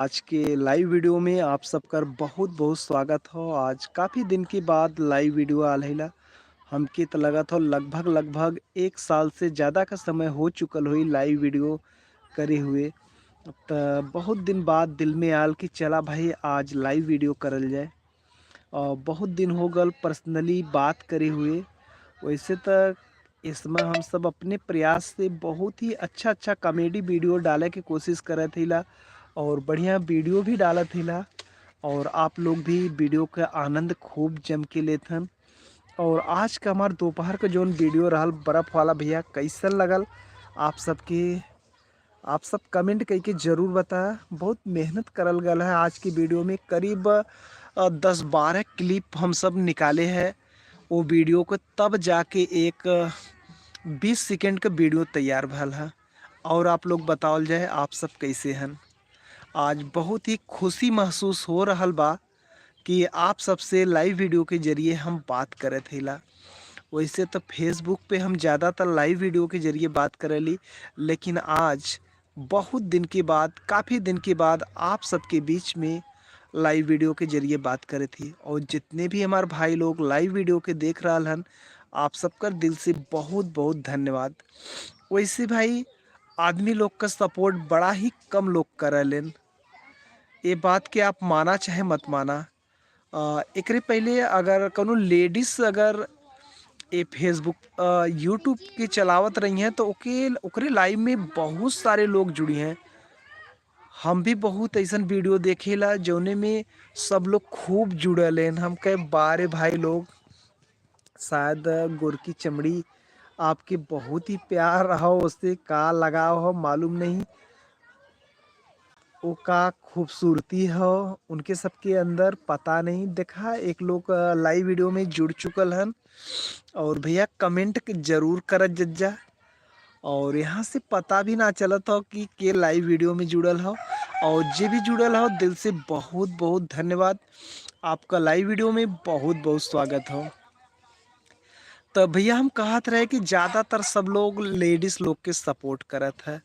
आज के live video में आप सबकर बहुत बहुत स्वागत हो। आज काफ़ी दिन के बाद लाइव वीडियो आल हमके तो लगत हो लगभग लगभग 1 साल से ज़्यादा का समय हो चुकल हुई लाइव वीडियो करे हुए। तो बहुत दिन बाद दिल में आल कि चला भाई आज लाइव वीडियो करल जाए। और बहुत दिन हो गल पर्सनली बात करे हुए। वैसे तो इसमें हम सब अपने प्रयास से बहुत ही अच्छा अच्छा कॉमेडी वीडियो डाले की कोशिश करत हिला और बढ़िया वीडियो भी डालत हिला। और आप लोग भी वीडियो का आनंद खूब जम के लेथन। और आज का हमार दोपहर का जोन वीडियो रहल बर्फ़ वाला भैया कैसन लगल आप सबके आप सब कमेंट करके ज़रूर बताया। बहुत मेहनत करल गल है आज की वीडियो में। करीब 10-12 क्लिप हम सब निकाले हैं वो वीडियो को, तब जाके एक 20 सेकंड का वीडियो तैयार भल है। और आप लोग बताओल जाए आप सब कैसे हैं। आज बहुत ही खुशी महसूस हो रहल बा कि आप सबसे लाइव वीडियो के जरिए हम बात करे थेला। वैसे तो फेसबुक पे हम ज़्यादातर लाइव वीडियो के ज़रिए बात करेली, लेकिन आज बहुत दिन के बाद काफ़ी दिन के बाद आप सबके बीच में लाइव वीडियो के ज़रिए बात करे थी। और जितने भी हमारे भाई लोग लाइव वीडियो के देख रहा हन, आप सबका दिल से बहुत बहुत धन्यवाद। वैसे भाई आदमी लोग का सपोर्ट बड़ा ही कम लोग करेलेन। ये बात के आप माना चाहे मत माना। एकरे पहले अगर कोनो लेडीज अगर ये फेसबुक यूट्यूब के चलावत रही हैं तो ओकरे लाइव में बहुत सारे लोग जुड़ी हैं। हम भी बहुत ऐसन वीडियो देखेला जौने में सब लोग खूब जुड़ल हैं। हम कहे बारे भाई लोग शायद गोरकी चमड़ी आपके बहुत ही प्यार रहा हो, उससे का लगाव हो मालूम नहीं। वो का खूबसूरती हो उनके सबके अंदर पता नहीं। देखा एक लोग लाइव वीडियो में जुड़ चुकल हन। और भैया कमेंट के जरूर करत जज्जा। और यहाँ से पता भी ना चलत हो कि के लाइव वीडियो में जुड़ल हो। और जे भी जुड़ल हो दिल से बहुत बहुत धन्यवाद। आपका लाइव वीडियो में बहुत बहुत स्वागत हो। तो भैया हम कहत रहे कि ज़्यादातर सब लोग लेडीज़ लोग के सपोर्ट करत है।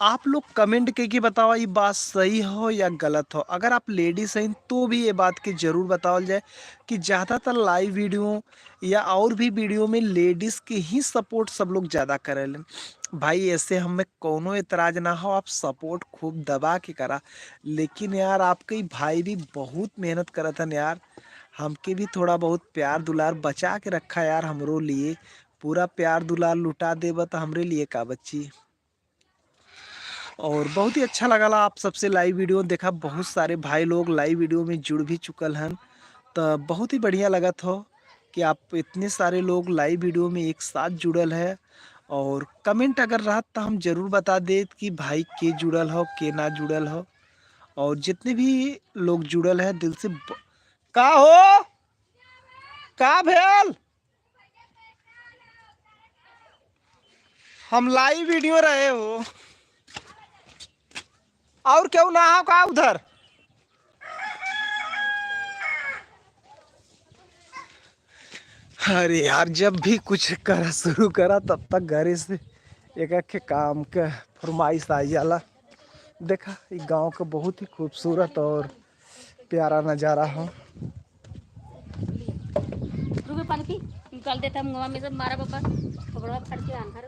आप लोग कमेंट करके बताओ ये बात सही हो या गलत हो। अगर आप लेडीज हैं तो भी ये बात के जरूर बताओल जाए कि ज़्यादातर लाइव वीडियो या और भी वीडियो में लेडीज़ के ही सपोर्ट सब लोग ज़्यादा करें। भाई ऐसे हमें कोनो एतराज़ ना हो, आप सपोर्ट खूब दबा के करा। लेकिन यार आपके भाई भी बहुत मेहनत करत हन यार। हमके भी थोड़ा बहुत प्यार दुलार बचा के रखा यार हमरो लिए। पूरा प्यार दुलार लुटा देबा तो हमरे लिए का बच्ची। और बहुत ही अच्छा लगा आप सबसे लाइव वीडियो देखा। बहुत सारे भाई लोग लाइव वीडियो में जुड़ भी चुकल हैं। तो बहुत ही बढ़िया लगत हो कि आप इतने सारे लोग लाइव वीडियो में एक साथ जुड़ल है। और कमेंट अगर रहा तो हम जरूर बता देत कि भाई के जुड़ल हो के ना जुड़ल हो। और जितने भी लोग जुड़ल है दिल से का हो का भेल। हम लाइव वीडियो रहे हो और क्यों ना हो का उधर। अरे यार जब भी कुछ करा शुरू करा तब तक घरे से एक एक के काम का फरमाइश आ जाला। देखा ये गांव का बहुत ही खूबसूरत और प्यारा नज़ारा हो। पानी पी निकाल देता मुंगवा में सब मारा पापा पकड़वा फाड़ के आन खा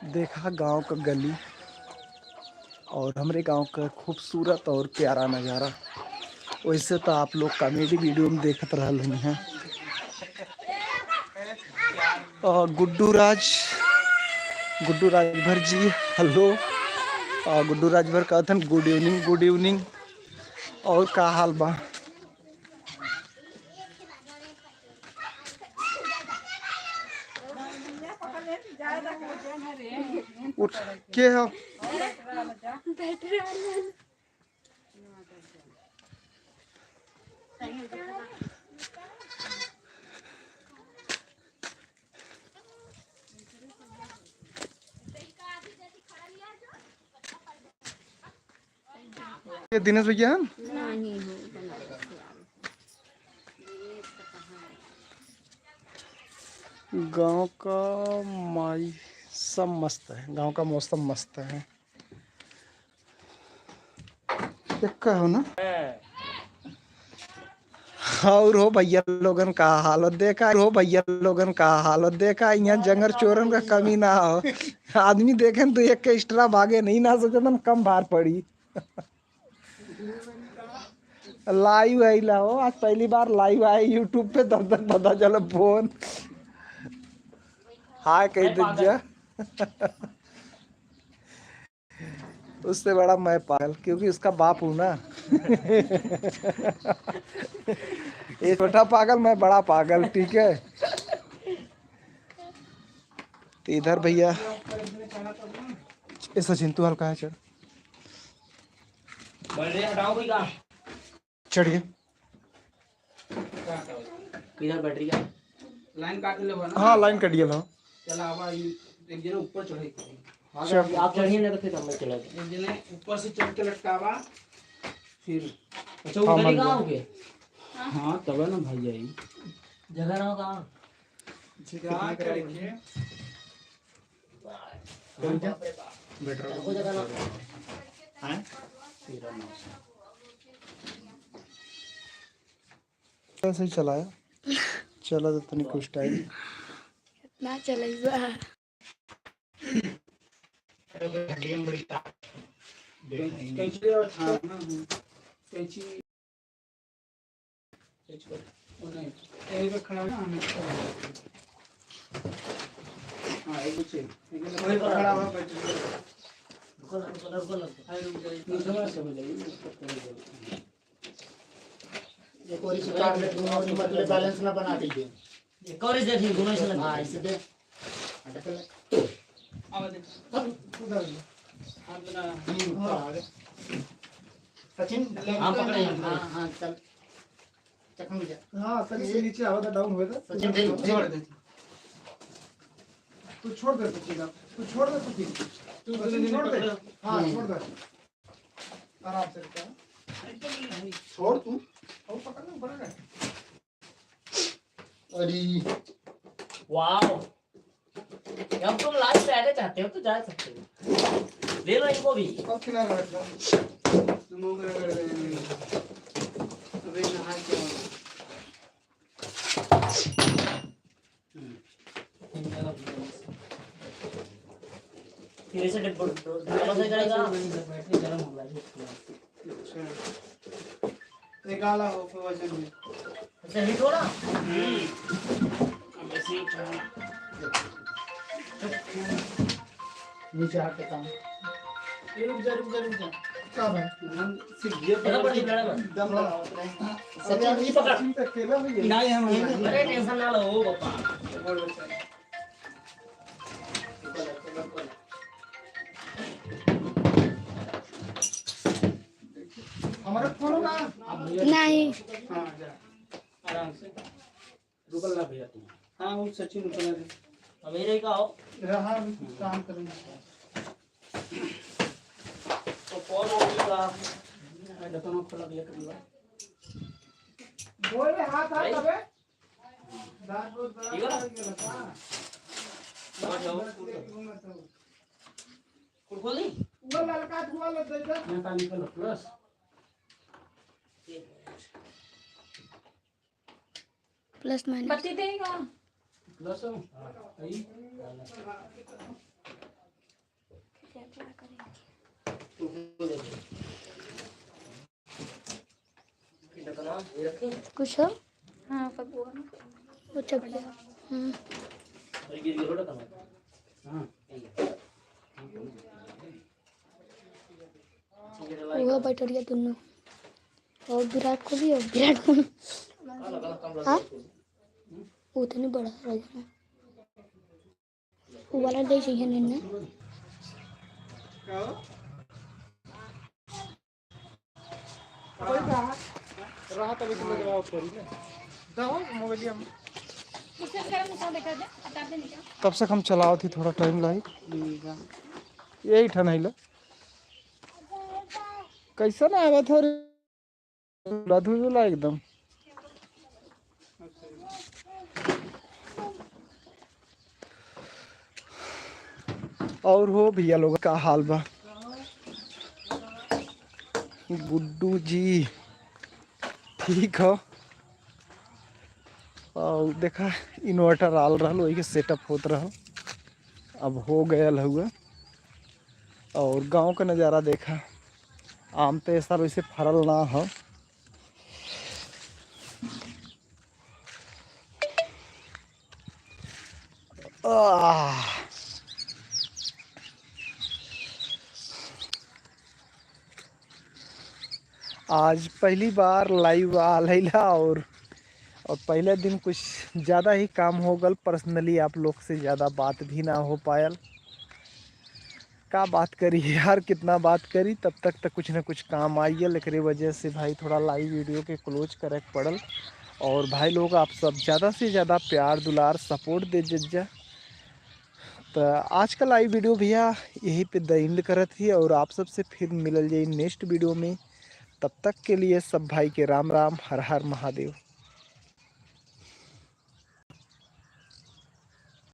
देखा गांव का गली और हमारे गांव का खूबसूरत और प्यारा नज़ारा। वैसे तो आप लोग कॉमेडी वीडियो में देखते रहल हैं। गुड्डू राजभर जी हेलो। गुड्डू राजभर कहते हैं गुड इवनिंग गुड इवनिंग। और का हाल बा। उठ के हो ये दिनेश भैया नहीं हो गांव का माई सब मस्त है, गांव का मौसम मस्त है। देखा हो ना। और हो भैया लोगन का हालत देखा, हो भैया लोगन का हालत देखा, यहाँ जंगल चोरन का कमी ना हो। आदमी देखे तो एक के एक्स्ट्रा भागे नहीं ना सोचे तो कम भार पड़ी। लाइव है ला हो, आज पहली बार लाइव आए यूट्यूब पे, तब तक पता चला फोन हाय कह दीजिए। उससे बड़ा मैं पागल, क्योंकि उसका बाप हूं ना। ये छोटा पागल, मैं बड़ा पागल, ठीक है। तो इधर भैया ये सचिन तू हल्का है, चढ़ चढ़िए। इधर बैटरी का लाइन काट ले ना। हाँ लाइन कटिए लो। चला आवा एक जने ऊपर चढ़े। चढ़। आप चढ़िए ना तो फिर हम चला एक जने ऊपर से चढ़ के लटकावा फिर। अच्छा हाँ, उधर ही मान कहाँ लिया। हो गए? हाँ तब है ना भाई जाई जगह ना कहाँ कितने का देखिए बेटर को जगह ना हैं 13 ऐसे ही चलाया, चला तो तनिक कुछ टाइम ना चलेगा। गेम बड़ी कैंची और था ना कैंची वो नहीं यही पे खड़ा है ना। हाँ एक बच्चे वही पे खड़ा हुआ बैठे एक और इसे काट ले दोनों की मतलब बैलेंस ना बना दीजिए एक और इसे देखिए दोनों से लगा हाँ इसे दे अटक ले आवाज दे उधर हाथ बना सचिन हम पकड़े हाँ हाँ चल चकम जा हाँ तनिक नीचे आवा था, डाउन हुआ था। सचिन दे छोड़ दे तू छोड़ दे सचिन, तू छोड़ दे सचिन, तू छोड़ दे। हाँ छोड़ दे, आराम से रुका, छोड़ तू और पकड़ना पड़ेगा। अरे वाओ हम तुम लाइव पे आने चाहते हो तो जा सकते हो ले लो इनको भी कब खिलाना है तुम अबे नहा के फिर से डिब्बा से करेगा बैटरी गर्म हो गई अच्छा निकाला हो फिर वजन में अच्छा हिट हो ना अब ऐसे ही नीचे हाथ पे काम ये रुक जा क्या भाई हम सीख गया पता पड़ गया दम लगाओ सच्ची नहीं पकड़ अकेला भी है। नहीं हम अरे टेंशन ना लो पापा बोल बच्चा हमारा फोन ना नहीं हाँ जा आराम से रुकल ना भैया तुम हाँ वो सचिन रुकल है अब मेरे का आओ रहा काम करेंगे। तो कौन होगा मैं दुकान खोला दिया करूंगा बोले हाथ हाथ अबे ठीक है ना और जाओ खोल दी वो लड़का धुआ लग गया। मैं पानी का प्लस प्लस माइनस बत्ती देगा प्लस आई कुछ हो हाँ सब वो ना वो चप गया। वो बैठरिया दोनों और विराट कोहली और विराट कोहली हाँ वो तो नहीं बड़ा राजा वो वाला दे चाहिए नहीं रहा तभी तो लग रहा करी ना दवा मोबाइल हम मुझसे करो मुझसे देखा दे हटा दे निकाल तब से हम चलाओ थी, थोड़ा टाइम लाई यही ठन है कैसा ना आवा था धुला एकदम और हो भैया लोग का हाल बा? गुड्डू जी ठीक हो? और देखा इन्वर्टर आल रहा, वही के सेटअप होत रहा, अब हो गया हुआ। और गांव का नज़ारा देखा, आम तो ऐसा वैसे फरल ना हो। आह, आज पहली बार लाइव आ लैला और पहले दिन कुछ ज़्यादा ही काम हो गल। पर्सनली आप लोग से ज़्यादा बात भी ना हो पायल। का बात करी यार, कितना बात करी, तब तक कुछ ना कुछ काम आई है। लेकिन वजह से भाई थोड़ा लाइव वीडियो के क्लोज करे पड़ल। और भाई लोग आप सब ज़्यादा से ज़्यादा प्यार दुलार सपोर्ट दे जा। तो आज का लाइव वीडियो भैया यहीं पे द एंड करत ही, और आप सबसे फिर मिलल जाई नेक्स्ट वीडियो में। तब तक के लिए सब भाई के राम राम, हर हर महादेव।